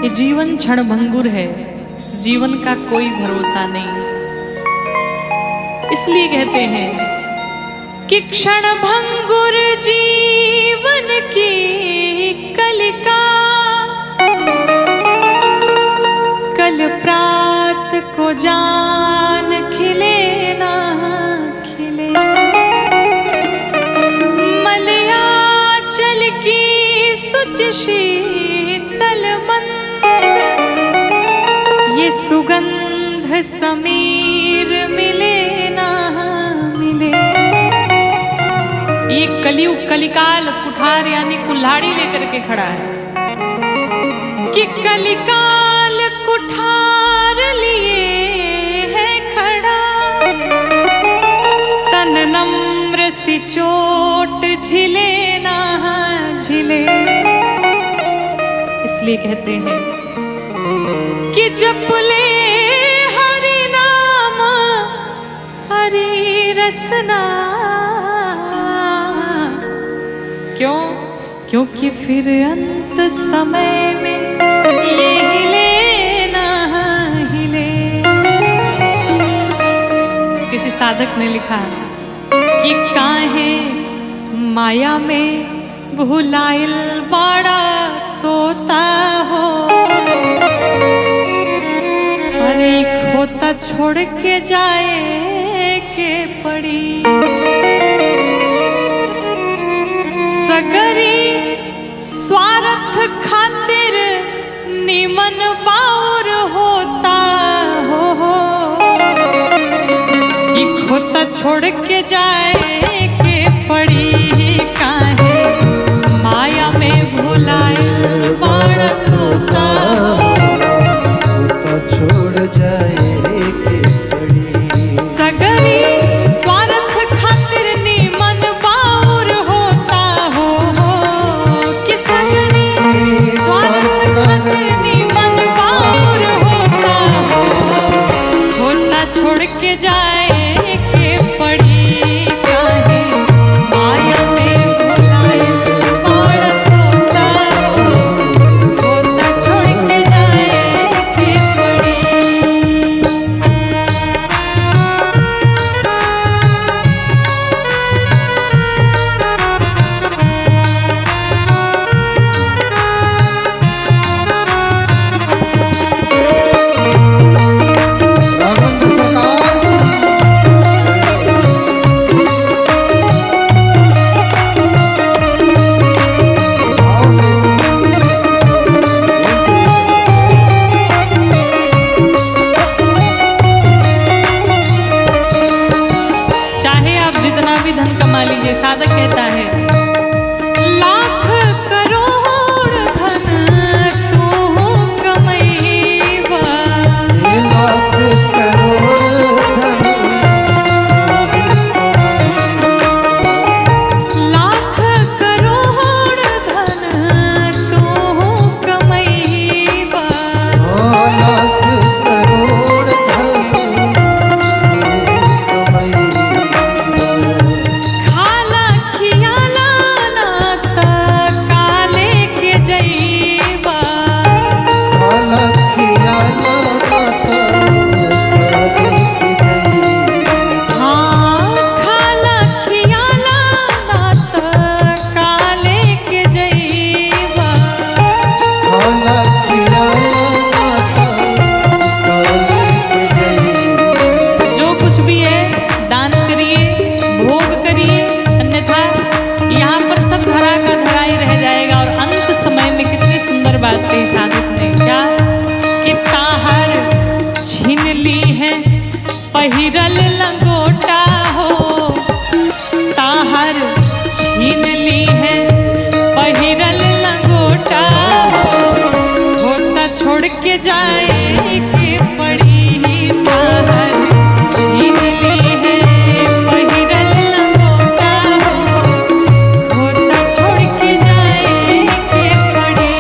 ये जीवन क्षणभंगुर है, इस जीवन का कोई भरोसा नहीं। इसलिए कहते हैं कि क्षणभंगुर जीवन की कलिका, कल प्रात को जान खिले ना खिले। मलयाचल की सुच शीतल मंद, ये सुगंध समीर मिले ना मिले। ये कलियुग कलिकाल कुठार यानी कुल्हाड़ी लेकर के खड़ा है कि कलिकाल कुठार लिए है खड़ा। तन नम्र सी चोट झिले ना झिले। इसलिए कहते हैं कि जप ले हरि नाम हरि रसना। क्यों? क्योंकि फिर अंत समय में ये हिले ना हिले। किसी साधक ने लिखा कि काहे माया में भुलाइल बड़ा तोता हो। अरे खोता छोड़ के जाए के पड़ी। सगरी स्वार्थ खातिर निमन बाउर होता हो। ये खोता छोड़ के जाए के पड़ी। काहे माया में भुलाइल बड़ा तोता हो। खोता छोड़ जाए के पड़ी। सगरी स्वार्थ खातिर निमन बाउर होता हो। कि सगरी स्वार्थ खातिर निमन बाउर होता हो। खोता छोड़ के जाए के पड़ी। काहे माया में भुलाइल बड़ा तोता हो। खोता छोड़ के जाए के पड़ी। राघवेंद्र सरकार की भाव से चाहे आप जितना भी धन कमा लीजिए, साधक कहता है लाख करोड़ धन तू कमैबा। लाख करोड़ धन लाख करोड़ धन तू कमैबा। लाख करोड़ धन खाला खियाला ना त काले के जइबा। खाला खियाला नाता काले के जई। हाँ खाला खियाला ना त काले के जइबा। खाला खियाला नाता काले के जई। जो कुछ भी है दान करिए, भोग करिए, अन्यथा यहाँ पर सब धरा का धरा ही रह जाएगा। और अंत समय में कितनी सुंदर बात कही साधक ने, क्या कि ताहर छीन ली है पहिरल लंगोटा हो। ताहर छीन ली है पहिरल लंगोटा हो। खोता छोड़ के जाए के पड़ी। ताहर छीन ली है पहिरल लंगोटा हो। खोता छोड़ के जाए के पड़ी।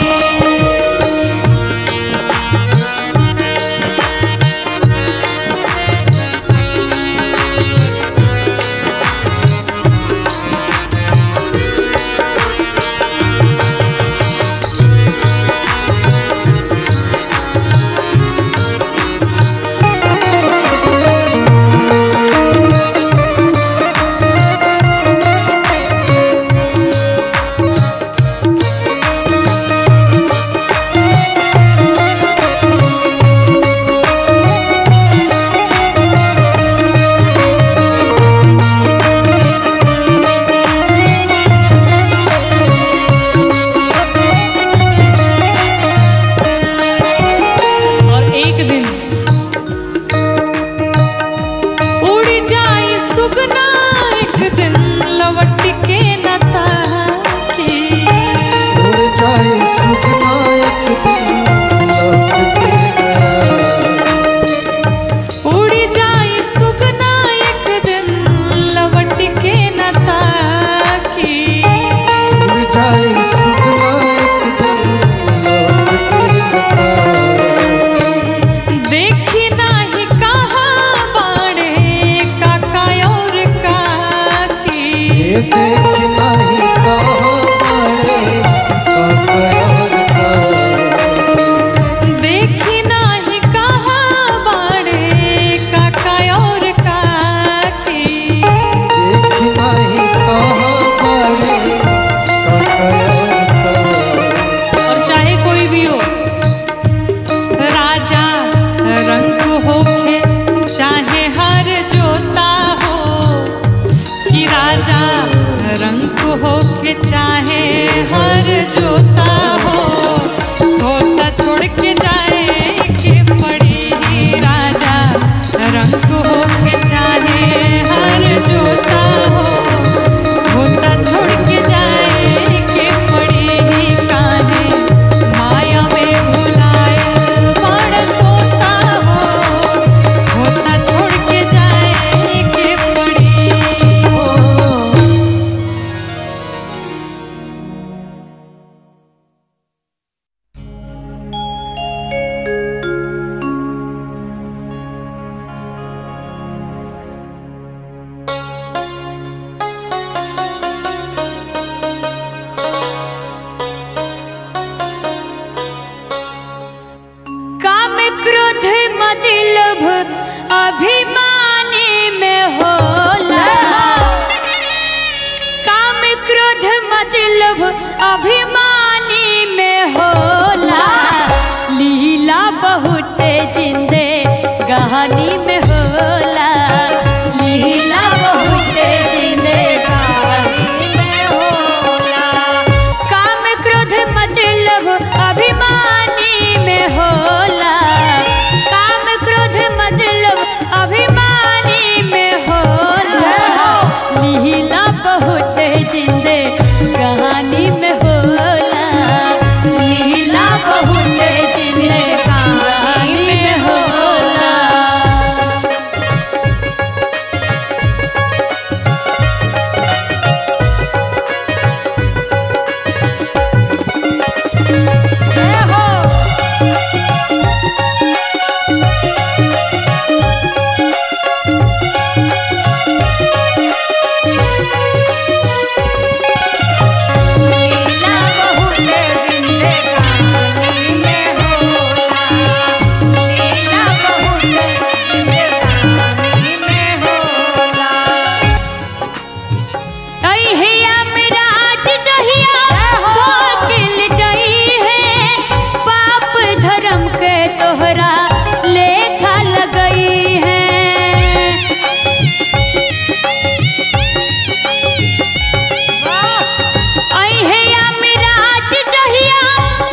ये देख नहीं कहाँ बड़े ककयोर का देखी नाही कहाँ बाड़े काका और काकी। देख नहीं कहाँ बड़े ककयोर का और चाहे कोई भी हो, राजा रंग होखे चाहे हर जोता हो, कि राजा रंग होखे चाहे हर जोता हो, होता छोड़ के जाए के पड़ी ही। राजा रंग होखे चाहे हर जोता हो, होता छोड़ के जाए के पड़ी ही। काहे माया में भुलाए बड़ तोता हो, होता छोड़ के जाए के पड़ी। काम क्रोध मद लोभ अभिमानी में होला। काम क्रोध मद लोभ अभिमानी में होला। लीला बहुत जिंदे गहनी में होला। लीला बहुत जिंदे गहनी में होला। काम क्रोध मद लोभ अभिमानी में होला। काम क्रोध मद लोभ अभिमानी में होला। लीला बहुत जिंदे कहानी में होला। लीला बहुत जिंदे कहानी में होला। जय हो। लीला बहुत जिंदगानी में होला। लीला बहुत जिंदगानी में होला। अहिया मिराज जहिया धोकिल जई है। पाप धर्म के तोहरा लेखा लगई है। अहिया मिराज जहिया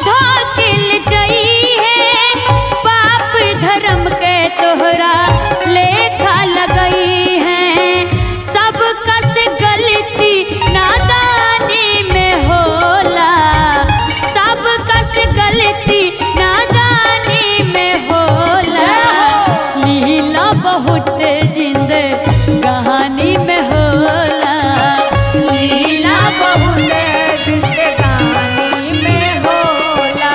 धोकिल जई है। पाप धर्म के तोहरा लेखा लगई है। सब कस गलती नादानी में होला। सब कस गलती नादानी में होला। लीला बहुत जिंदे कहानी में होला। लीला बहुत जिंदगानी में होला।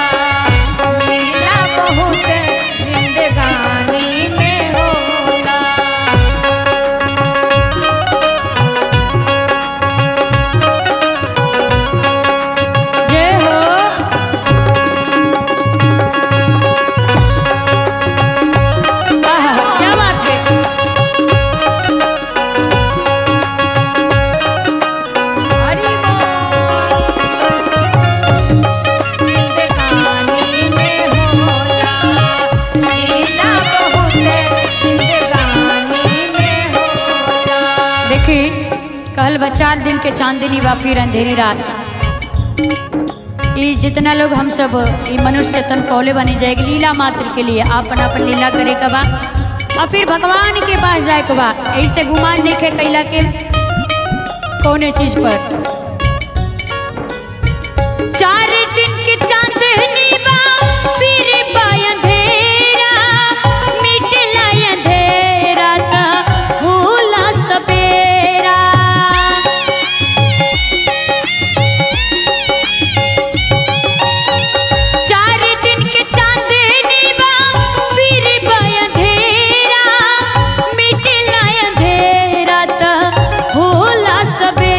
लीला बहुत जिंदगानी में होला। जय हो। आहा, क्या बात है। हरि बोल। जिंदगानी में होला। लीला बहुत जिंदगानी में होला। देखी कहल बा 4 दिन के चांदनी बा फिर अंधेरी रात। ये जितना लोग हम सब ये मनुष्य तन पौले बनी जाएगी लीला मात्र के लिए आपन आपन लीला करे के बा और फिर भगवान के पास जाए के बा। ऐसे गुमान देखे कैला के कौने चीज पर। 4 दिन के चांदनी बा फिर बा अंधेरा। मिटला अंधेरा ता होला सवेरा। सबे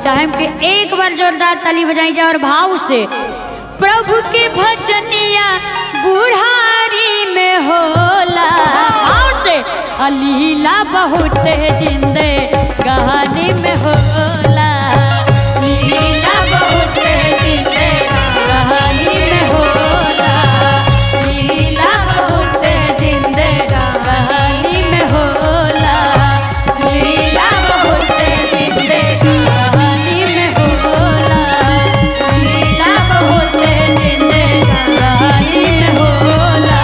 चाहें कि एक बार जोरदार ताली बजाई जाए और भाव से प्रभु के भजनिया बुढ़ारी में होला। भाव से लीला बहुत जिंदे कहानी में होला। लीला बहुत जिंदे कहानी में होला। लीला बहुत जिंदे कहानी में होला। लीला बहुत जिंदे कहानी में होला। लीला बहुत जिंदे कहानी में होला।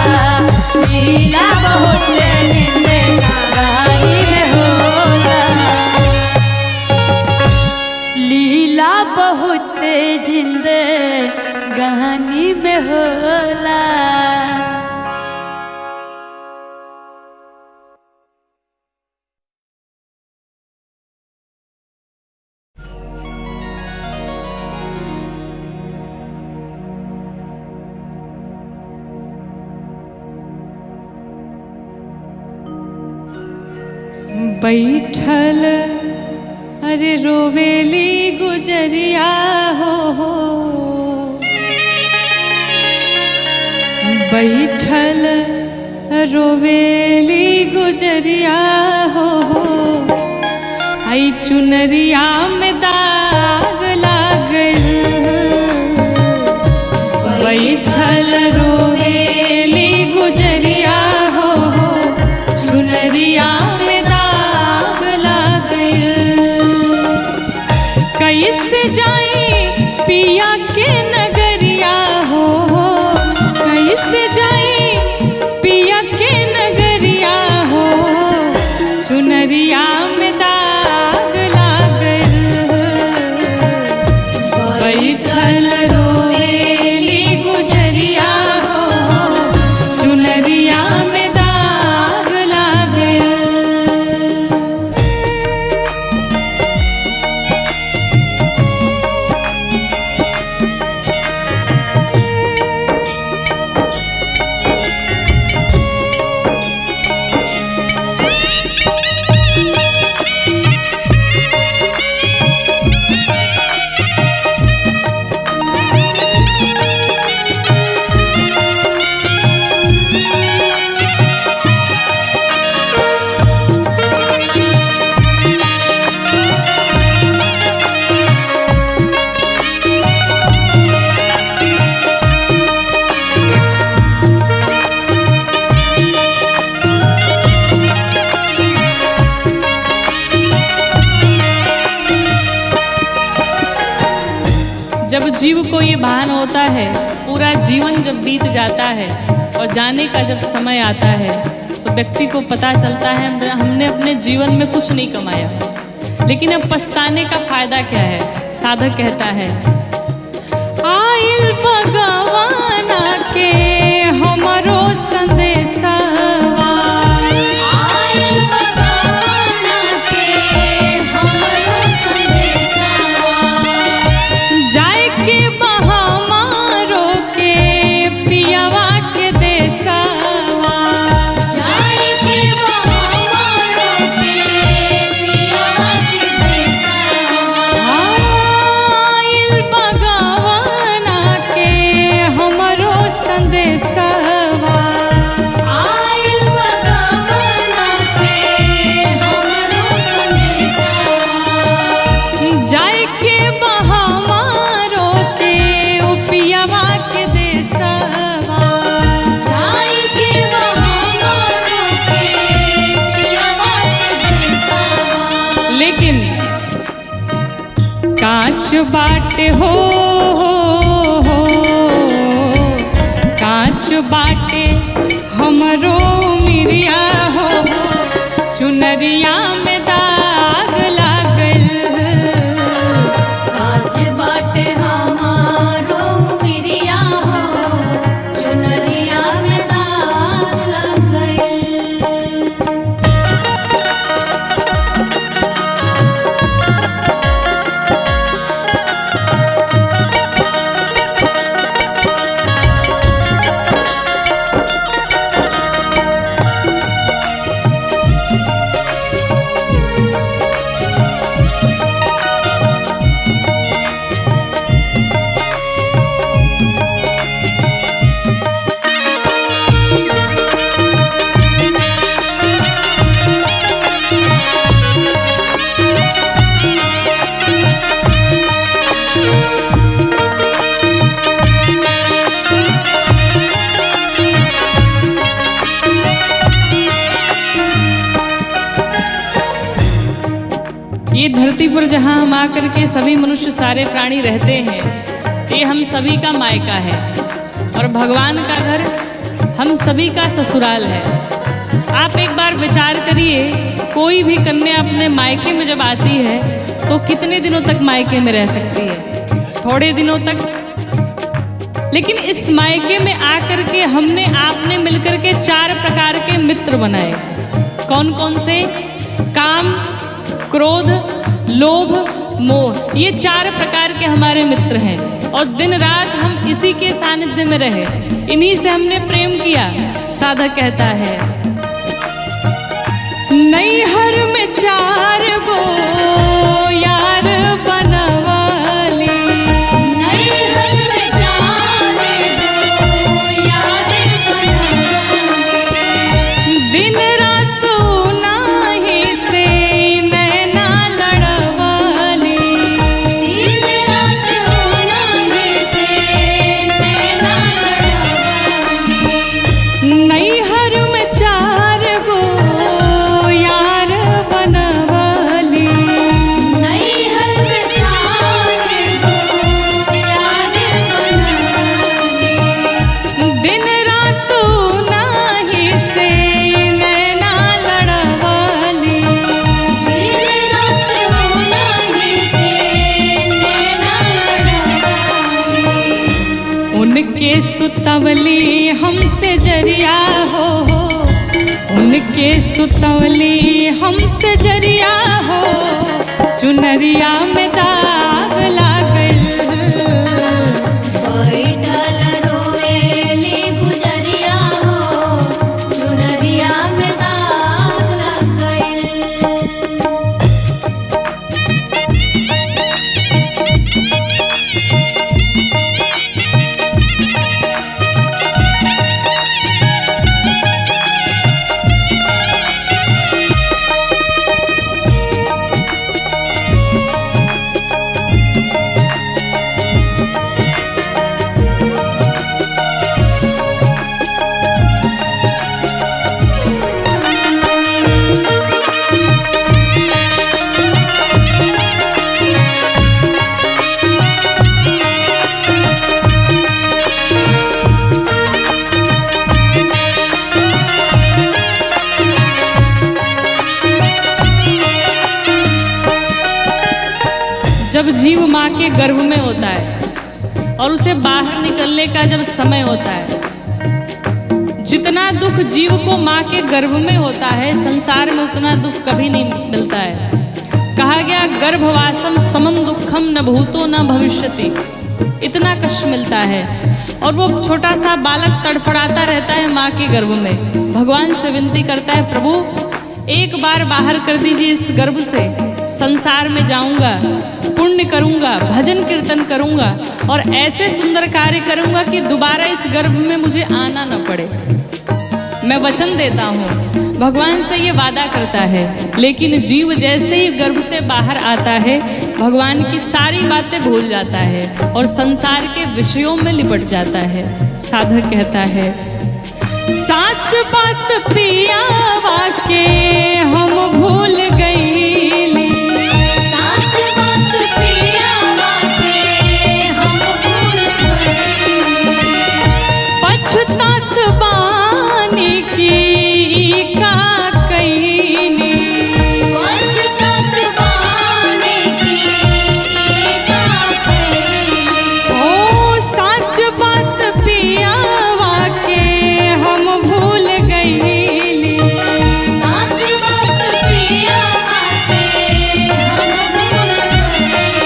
लीला बहुत जिंदे कहानी में होला। लीला बहुत जिंदे कहानी में होला। बैठल अरे रोवेली गुजरिया हो बैठल रोवेली गुजरिया हो आई चुनरिया में दाग लागल। बैठल रोवेली गुजरिया हो चुनरिया में दाग लागल। कैसे जाई पिया के नगरिया हो कैसे जाई पिया के नगरिया हो चुनरिया में दाग लागल। बैठल रोवेली गुजरिया हो चुनरिया में दाग लागल। जब जीव को ये भान होता है, पूरा जीवन जब बीत जाता है और जाने का जब समय आता है तो व्यक्ति को पता चलता है हमने अपने जीवन में कुछ नहीं कमाया। लेकिन अब पछताने का फायदा क्या है? साधक कहता है आइल भगवाना के हमरो संदेशा। कांच बाटे हो कांच बाटे हमरो मिरिया हो चुनरिया में दाग लागल। कांच बाटे हमारो मिरिया हो चुनरिया में दाग लागल। पर जहाँ हम आकर के सभी मनुष्य सारे प्राणी रहते हैं, ये हम सभी का मायका है और भगवान का घर हम सभी का ससुराल है। आप एक बार विचार करिए, कोई भी कन्या अपने मायके में जब आती है तो कितने दिनों तक मायके में रह सकती है? थोड़े दिनों तक। लेकिन इस मायके में आकर के हमने आपने मिलकर के 4 प्रकार के मित्र बनाए। कौन कौन से? काम, क्रोध, लोभ, मोह, ये 4 प्रकार के हमारे मित्र हैं और दिन रात हम इसी के सानिध्य में रहे, इन्हीं से हमने प्रेम किया। साधक कहता है, नैहर में 4 गो यार बनवाली, नैहर में 4 गो यार बनवाली, दिन रात नाही से नैना लड़वाली, दिन रात नाही से नैना लड़वाली, नैहर में 4 गो यार बनवाली, नैहर में 4 गो यार बनवाली, दिन रात नाही से नैना लड़वाली, दिन रात नाही से नैना लड़वाली, उनके सुतवली हमसे जरिया हो, उनके सुतवली हमसे जरिया हो, चुनरिया में दाग लागल, बैठल रोएली गुजरिया हो, चुनरिया में दाग लग गइल। जब जीव माँ के गर्भ में होता है और उसे बाहर निकलने का जब समय होता है, जितना दुख जीव को माँ के गर्भ में होता है, संसार में उतना दुख कभी नहीं मिलता है। कहा गया, गर्भवासम समम दुखम न भूतो न भविष्यति, इतना कष्ट मिलता है। और वो छोटा सा बालक तड़फड़ाता रहता है माँ के गर्भ में, भगवान से विनती करता है, प्रभु एक बार बाहर कर दीजिए इस गर्भ से, संसार में जाऊंगा, पुण्य करूंगा, भजन कीर्तन करूंगा और ऐसे सुंदर कार्य करूंगा कि दोबारा इस गर्भ में मुझे आना न पड़े। मैं वचन देता हूँ। भगवान से ये वादा करता है, लेकिन जीव जैसे ही गर्भ से बाहर आता है, भगवान की सारी बातें भूल जाता है और संसार के विषयों में लिपट जाता है। साधक कहता है, साच बात पिया वाके हम भूल गईली, साच बात पिया वाके हम भूल गइली, पछतात बानी की का कईनी, पछतात बानी की का कइली, ओ साच बात पिया वाके हम भूल गईली, साच बात पिया वाके हम भूल गइली,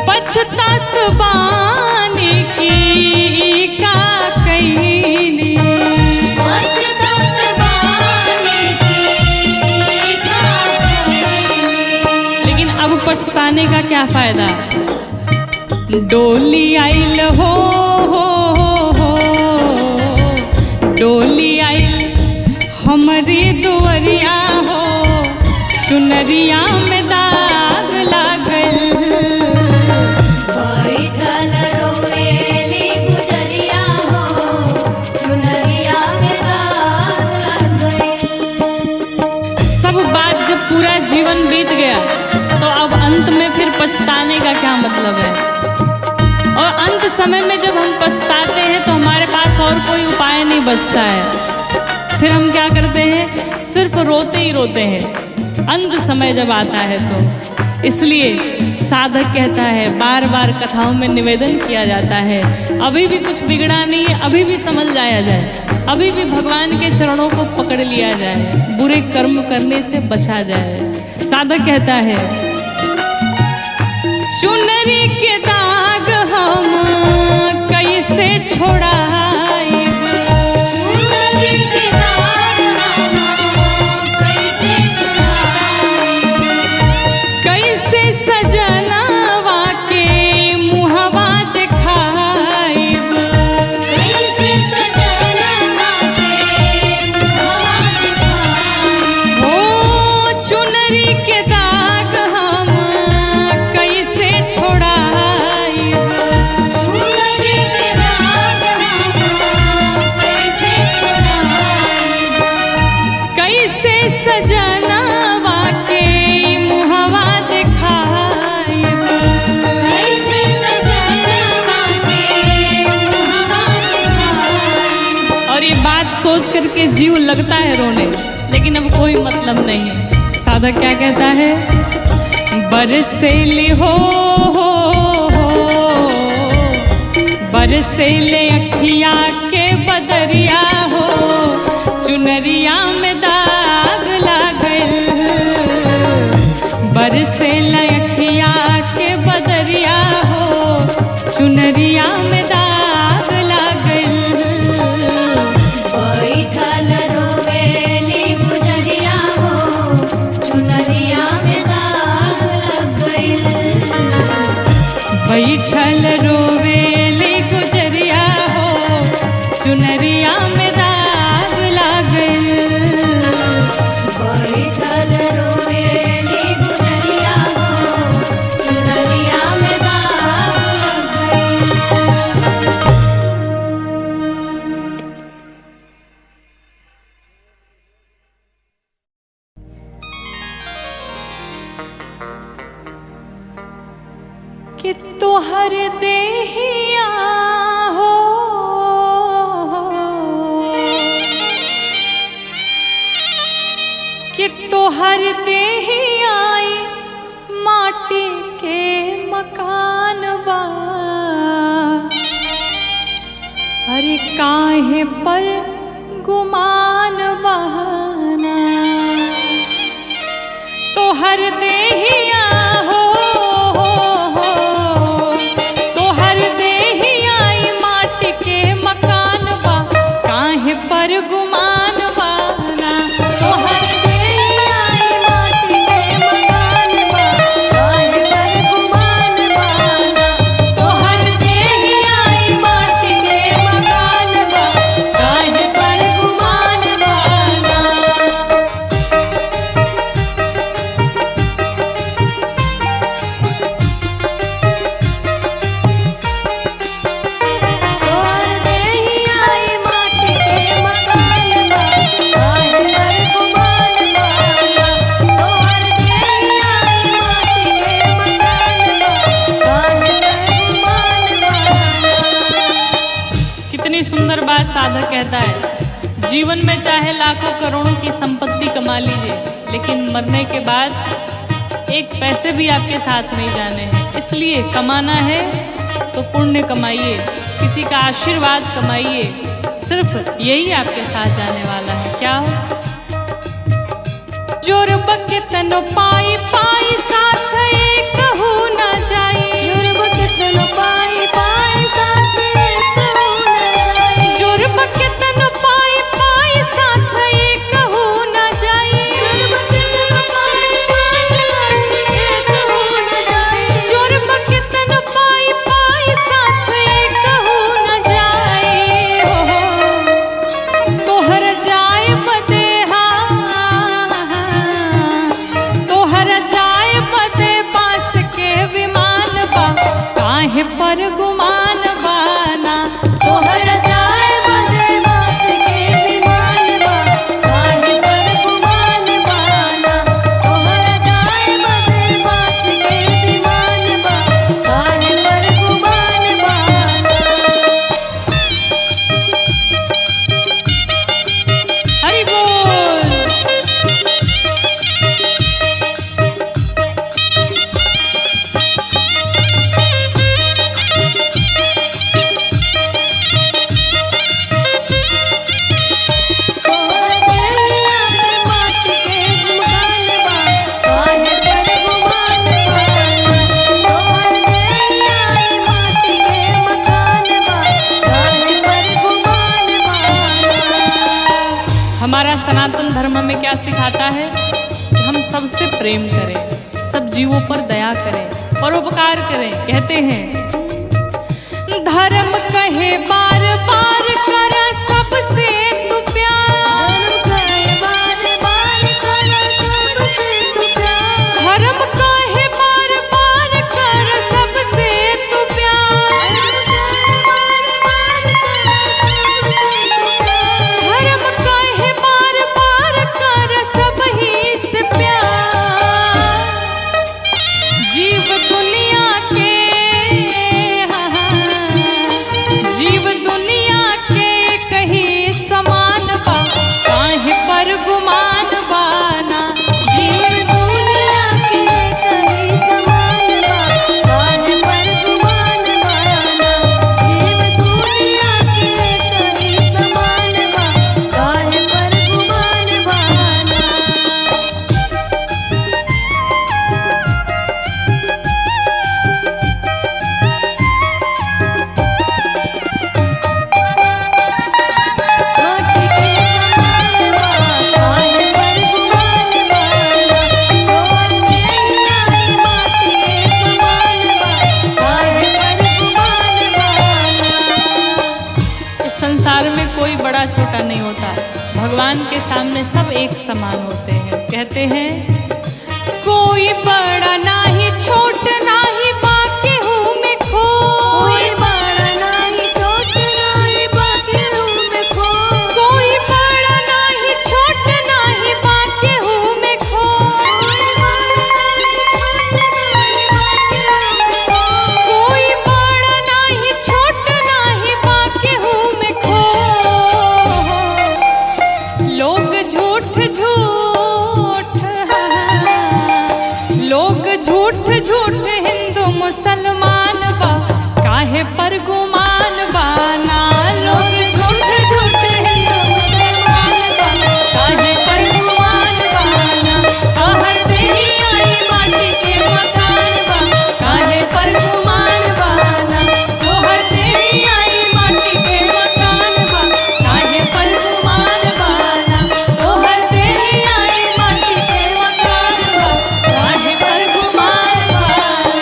पछतात बानी की का कईनी। पछतात बानी की का कइली। लेकिन अब पछताने का क्या फायदा? डोली आइल हो, डोली आइल हमारी दुवरिया हो, चुनरिया में दाग लागल, बैठल रोएली गुजरिया हो, चुनरिया में दाग लग गइल। सब बात जब पूरा जीवन बीत गया क्या मतलब है। और अंत समय में जब हम पछताते हैं तो हमारे पास और कोई उपाय नहीं बचता है। फिर हम क्या करते हैं, सिर्फ रोते ही रोते हैं अंत समय जब आता है तो। इसलिए साधक कहता है, बार बार कथाओं में निवेदन किया जाता है, अभी भी कुछ बिगड़ा नहीं है, अभी भी समझ जाया जाए, अभी भी भगवान के चरणों को पकड़ लिया जाए, बुरे कर्म करने से बचा जाए। साधक कहता है, चुनरी के दाग हम कैसे छोड़ाएब, चुनरी के दाग हम कैसे छोड़ाएब, कैसे सजनवा के मुहवा दिखाएब, कैसे सजनवा के मुहवा दिखाएब, ओ चुनरी के दाग हम कैसे छोड़ाएब, चुनरी के दाग हम कैसे छोड़ाएब, कैसे सजनवा के मुहवा दिखाएब, कैसे सजनवा के मुहवा दिखाएब। और ये बात सोच करके जीव लगता है रोने, लेकिन अब कोई मतलब नहीं है। साधक क्या कहता है, बरसेली हो बरसेले अखिया के बदरिया हो, चुनरिया में दाग लागल, बरसेले अखिया के बदरिया हो, चुनरिया में दाग लागल, बैठल रोवेली गुजरिया हो, चुनरिया में दाग लगल, बैठल रोवेली गुजरिया हो, चुनरिया में दाग लागल, बैठल रोवेली गुजरिया हो, चुनरिया में दाग लगल। कि तोहर देहिया हो कि तोहर देहिया माटी के मकान बा, अरे काहे पर गुमान बहाना, तोहर देहिया हो तोहर देहिया माटी के मकान बा, काहे पर गुमान बाना, तोहर देहिया माटी के मकान बा, काहे पर गुमान बाना, तोहर देहिया माटी के मकान बा, काहे पर गुमान बाना। तोहर देहिया माटी के मकान बा, काहे पर गुमान बाना, तोहर देहिया माटी के मकान बा, काहे पर गुमान बाना। कितनी सुंदर बात साधक कहता है, जीवन में चाहे लाखों करोड़ों की संपत्ति कमा लीजिए, लेकिन मरने के बाद एक पैसे भी आपके साथ नहीं जाने हैं। इसलिए कमाना है तो पुण्य कमाइए, किसी का आशीर्वाद कमाइए, सिर्फ यही आपके साथ जाने वाला है। क्या जोर बके तनो पाई पाई साथ एक कहू न जाई, जोर बके तनो पाई पाई साथ एक कहू न जाई, जोर बके तनो पाई पाई साथ एक कहू न जाई, जोर बके तनो पाई पाई साथ एक कहू न जाई, जोर बके तनो पाई पाई साथ एक कहू न जाई, हो तोहर जाए बदे तोहर जाए बदे बास के विमान बा, काहे पर गुमान बाना, तोहर जाए बदे बास के विमान बा, काहे पर गुमान बाना, तोहर जाए बदे बास के विमान बा, क्या सिखाता है कि हम सबसे प्रेम करें, सब जीवों पर दया करें, परोपकार करें। कहते हैं धर्म कहे बार बार कर सबसे तू प्यार, धर्म कहे बार बार कर सबसे तू प्यार, धर्म कहे बार बार कर सब ही से प्यार। जीव दुनिया के जीव दुनिया के कहीं समान बा, काहे पर गुमान बाना। जीव दुनिया के कहीं समान बा, काहे पर गुमान बाना। जीव दुनिया के कहीं समान बा, काहे पर गुमान बाना। माटी के समान बा, काहे पर गुमान बाना। तोहर नैया माटी के समान बा, काहे पर गुमान बाना। इस संसार में कोई बड़ा छोटा नहीं होता, भगवान के सामने सब एक समान होते हैं। कहते हैं कोई बड़ा नाही छोट नाही बाकी हूँ मैं खो, कोई बड़ा नाही छोट नाही बाकी हूँ मैं खो। कोई बड़ा नाही छोट नाही बाकी हूँ मैं खो, कोई बड़ा नाही छोट नाही बाकी हूँ मैं खो। लोग झूठ झूठ हिंदू मुसलमान बा, काहे पर गुमान बाना। लोग झूठ हिंदू मुसलमान बा, काहे पर गुमान बाना। कहर देही आई माटी के मकान बा, काहे पर गुमान बाना। तोहर देही आई माटी के मकान बा, काहे पर गुमान बाना। तोहर देही आई माटी के मकान बा, काहे पर गुमान बाना।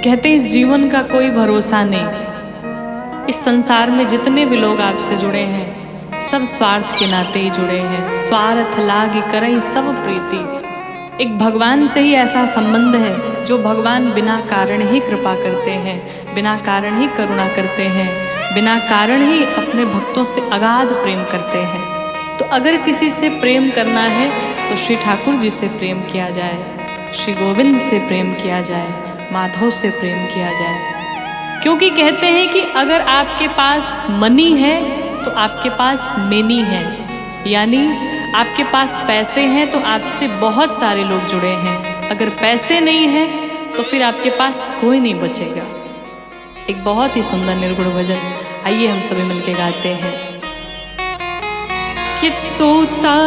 कहते इस जीवन का कोई भरोसा नहीं। इस संसार में जितने भी लोग आपसे जुड़े हैं सब स्वार्थ के नाते ही जुड़े हैं। स्वार्थ लागी करई सब प्रीति। एक भगवान से ही ऐसा संबंध है जो भगवान बिना कारण ही कृपा करते हैं, बिना कारण ही करुणा करते हैं, बिना कारण ही अपने भक्तों से अगाध प्रेम करते हैं। तो अगर किसी से प्रेम करना है तो श्री ठाकुर जी से प्रेम किया जाए, श्री गोविंद से प्रेम किया जाए, माधव से प्रेम किया जाए। क्योंकि कहते हैं कि अगर आपके पास मनी है तो आपके पास मेनी है, यानी आपके पास पैसे हैं तो आपसे बहुत सारे लोग जुड़े हैं। अगर पैसे नहीं हैं तो फिर आपके पास कोई नहीं बचेगा। एक बहुत ही सुंदर निर्गुण भजन, आइए हम सभी मिलके गाते हैं कि तू ता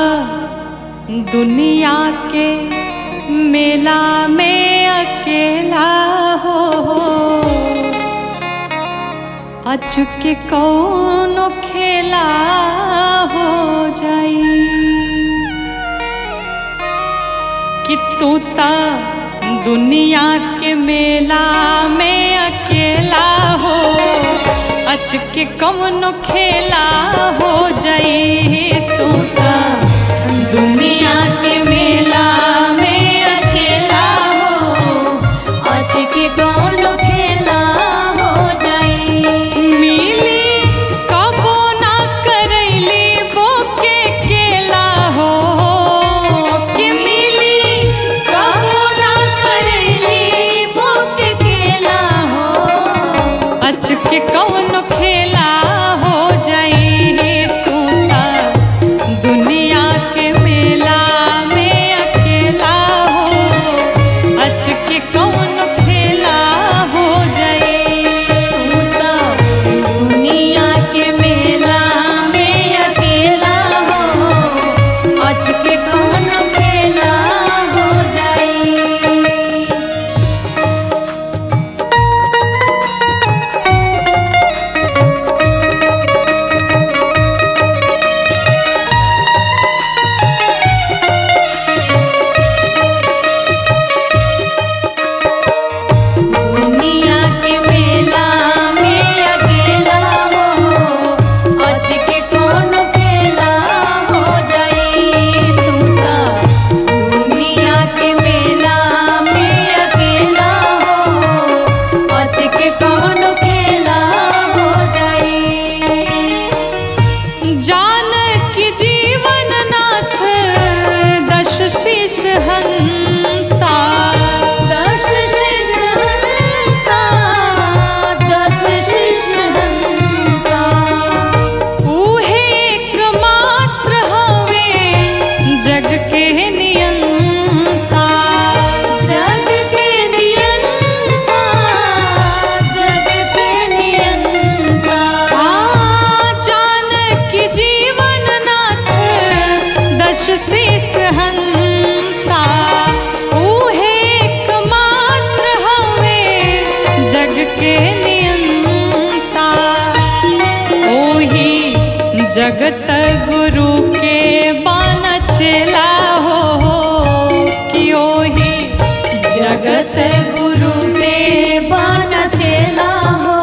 दुनिया के मेला में अकेला हो, अचुके कौनो खेला हो जाई। कि तू ता दुनिया के मेला में अकेला हो, अचुके कौनो खेला हो जाई। तू ता दुनिया के मेला में अकेला हो, अचके कौनो खेला हो जाई। मिली कबो ना करैली बोके केला हो, कि मिली कबो ना करैली भूख केला हो, अचके कौनो खेला हो जाई। तू ता दुनिया के मेला में अकेला हो, अचके कौनो खेला हो जाई। तू तो दुनिया के मेला में अकेला हो, अचके कौनो खेला हो जगत गुरु के बान चेला हो कि ओही जगत गुरु के बन चेला हो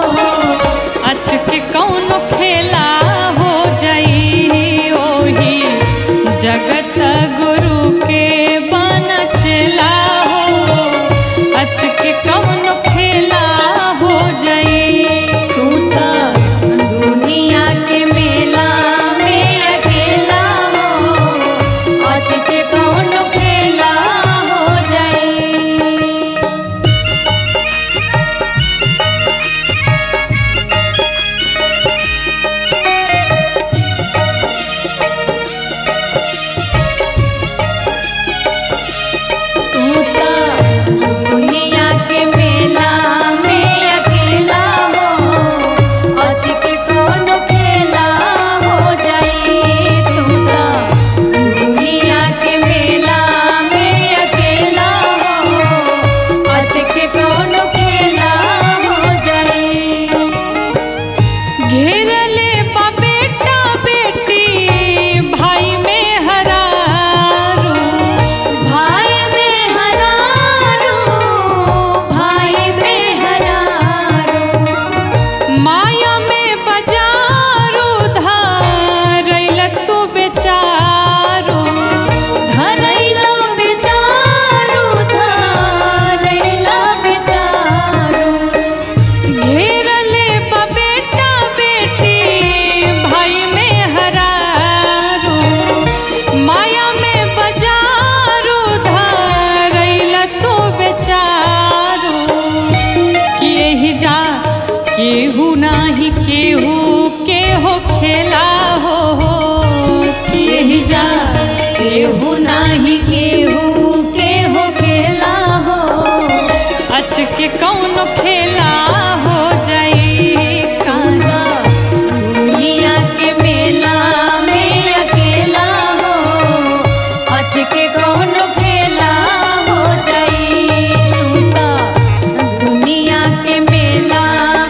अच के कौन खेला हो जाई ओही जगत गुरु के बान चेला हो अच के कौन खेला हो जाई। तू तो दुनिया के मेला में अकेला हो आज के कौन खेला हो जाई। तू तो दुनिया के मेला में अकेला हो आज के कौन खेला हो जाई। तू तो दुनिया के मेला में अकेला हो आज के कौन खेला हो जाई। घेरले बा बेटा बेटी भाई में हरारू भाई में हरारू भाई में हरारू माया में बजारू धारैल तू बेचारू धरैला बेचारू धरैला बेचारू घेरले बा बेटा बेटी भाई में हरारू माया में बजारू धारैल तू बेचारू कि यही जा केहू नाही केहू के हो खेला हो कि यही जा केहू नाही केहू के हो खेला हो अच के कौन खेला हो जाई काना दुनिया के मेला में अकेला हो आज के कौन खेला हो जाई। तू तो दुनिया के मेला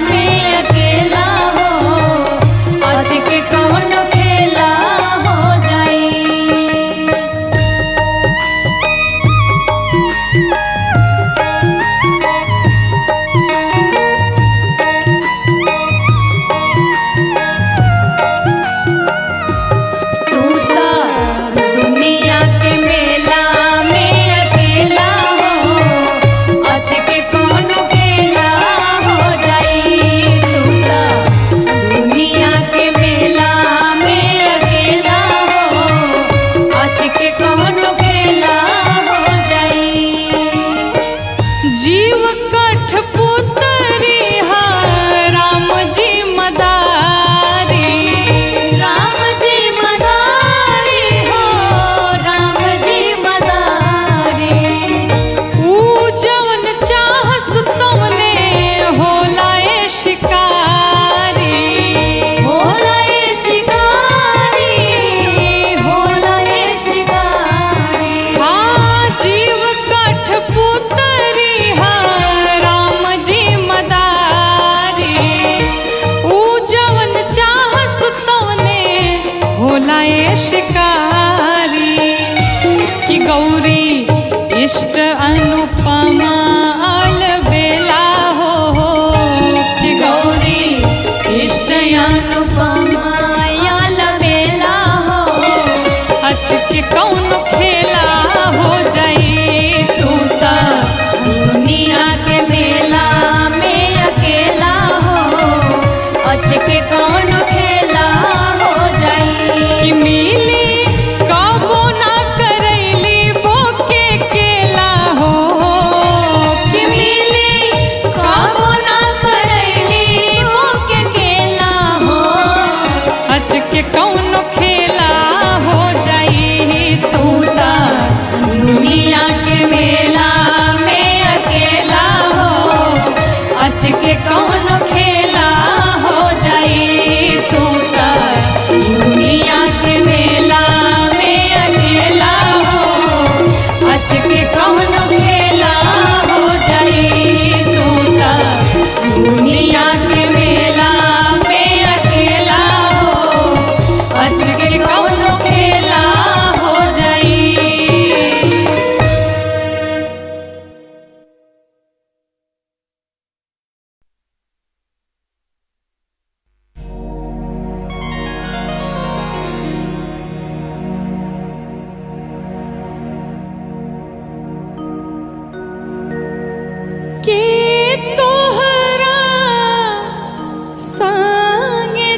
में अकेला हो आज के कौन खेला हो जाई।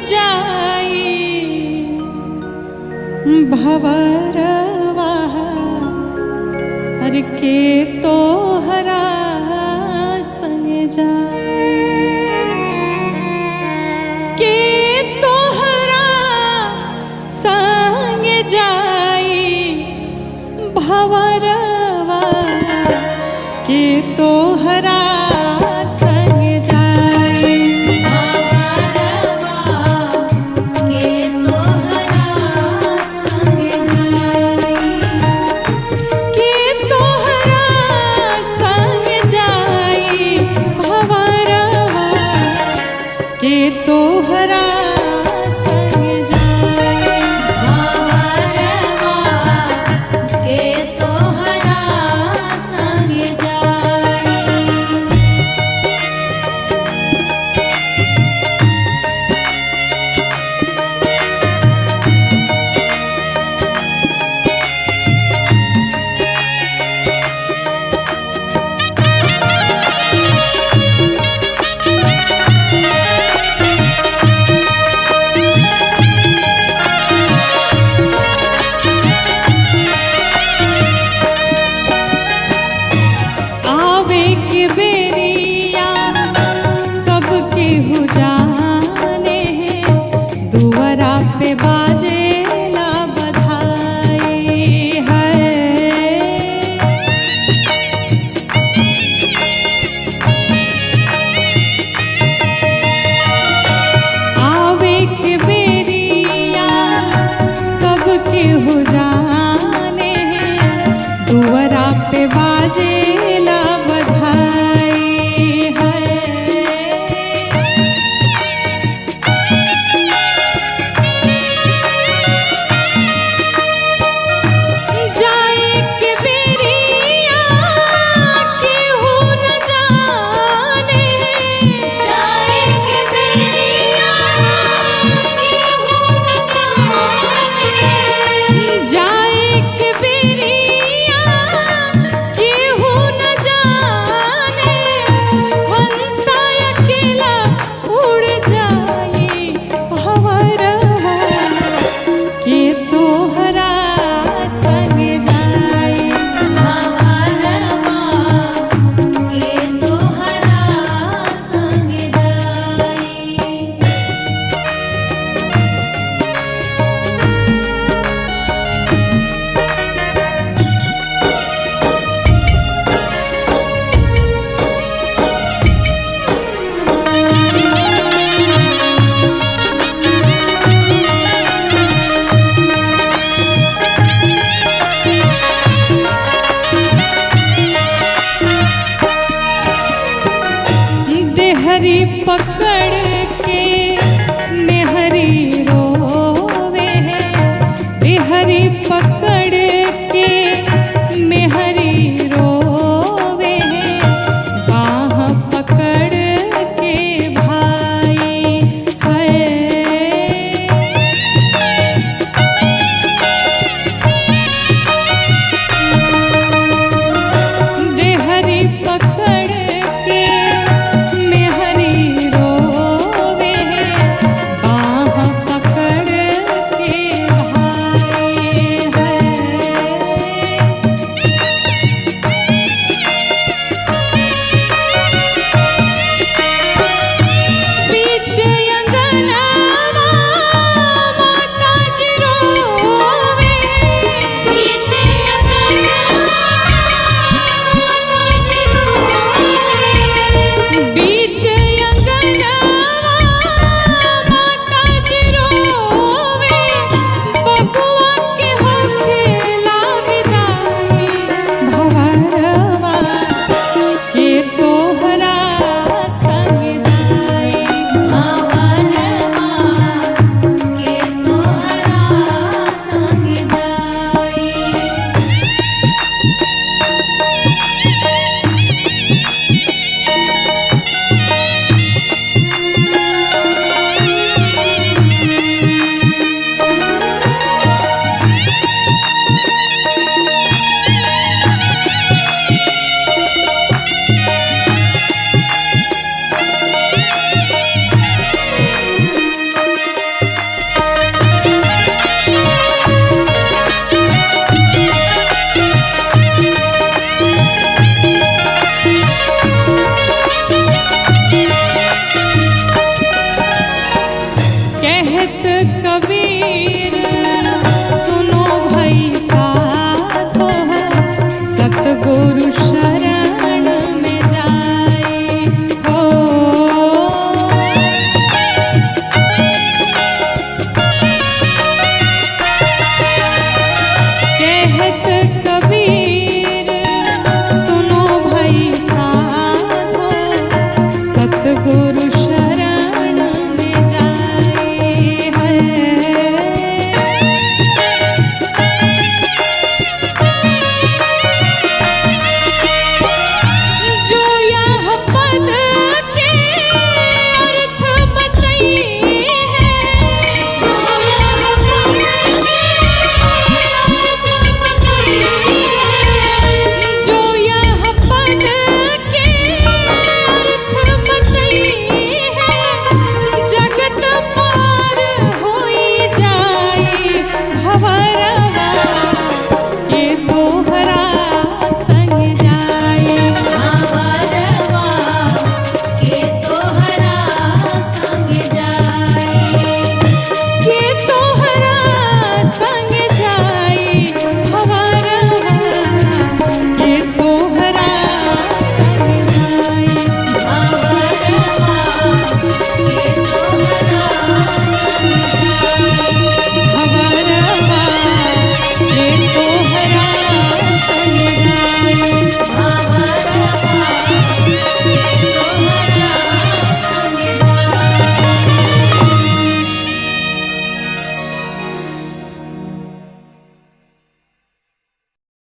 जाई भवरवा हर के तोहरा संग जाई के तोहरा संग जाई भवरवा के तोहरा संग जाई के तोहरा संग जाई भवरवा के तोहरा संग जाई वीर